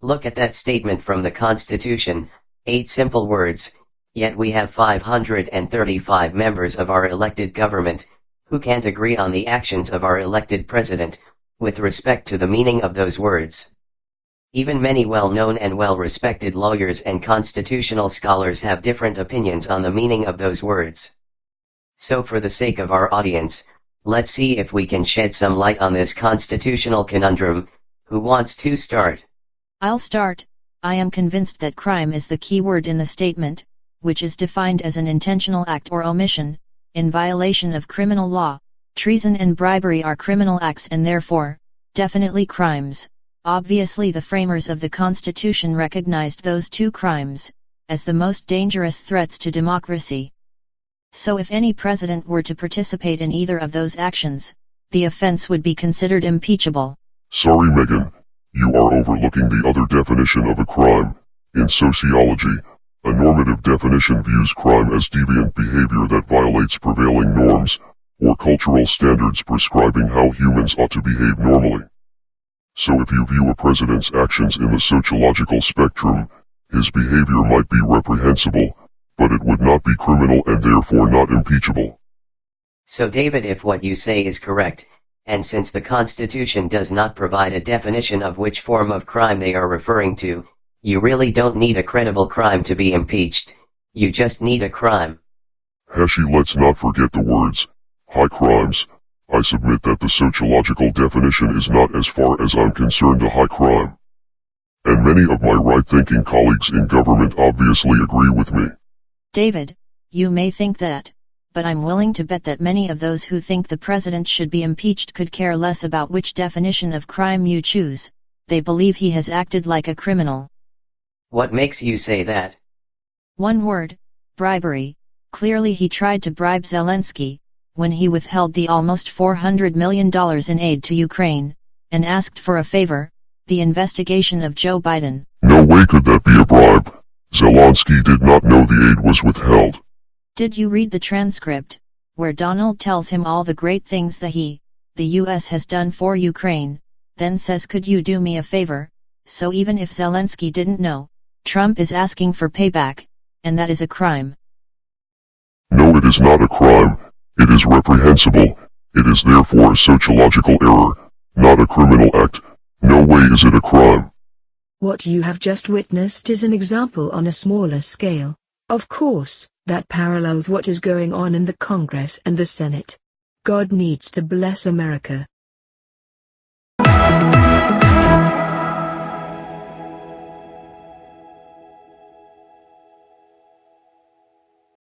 Look at that statement from the Constitution, 8 simple words, yet we have 535 members of our elected government, who can't agree on the actions of our elected president, with respect to the meaning of those words. Even many well-known and well-respected lawyers and constitutional scholars have different opinions on the meaning of those words. So for the sake of our audience, let's see if we can shed some light on this constitutional conundrum. Who wants to start? I'll start. I am convinced that crime is the key word in the statement, which is defined as an intentional act or omission, in violation of criminal law. Treason and bribery are criminal acts and therefore, definitely crimes. Obviously the framers of the Constitution recognized those two crimes, as the most dangerous threats to democracy. So if any president were to participate in either of those actions, the offense would be considered impeachable. Sorry, Megan, you are overlooking the other definition of a crime. In sociology, a normative definition views crime as deviant behavior that violates prevailing norms, or cultural standards prescribing how humans ought to behave normally. So if you view a president's actions in the sociological spectrum, his behavior might be reprehensible, but it would not be criminal and therefore not impeachable. So David, if what you say is correct, and since the Constitution does not provide a definition of which form of crime they are referring to, you really don't need a credible crime to be impeached, you just need a crime. Hashi, let's not forget the words, high crimes. I submit that the sociological definition is not, as far as I'm concerned, a high crime. And many of my right-thinking colleagues in government obviously agree with me. David, you may think that, but I'm willing to bet that many of those who think the president should be impeached could care less about which definition of crime you choose. They believe he has acted like a criminal. What makes you say that? One word, bribery. Clearly he tried to bribe Zelensky, when he withheld the almost $400 million in aid to Ukraine, and asked for a favor, the investigation of Joe Biden. No way could that be a bribe. Zelensky did not know the aid was withheld. Did you read the transcript, where Donald tells him all the great things that the US has done for Ukraine, then says, could you do me a favor? So even if Zelensky didn't know, Trump is asking for payback, and that is a crime. No, it is not a crime. It is reprehensible. It is therefore a sociological error, not a criminal act. No way is it a crime. What you have just witnessed is an example on a smaller scale. Of course, that parallels what is going on in the Congress and the Senate. God needs to bless America.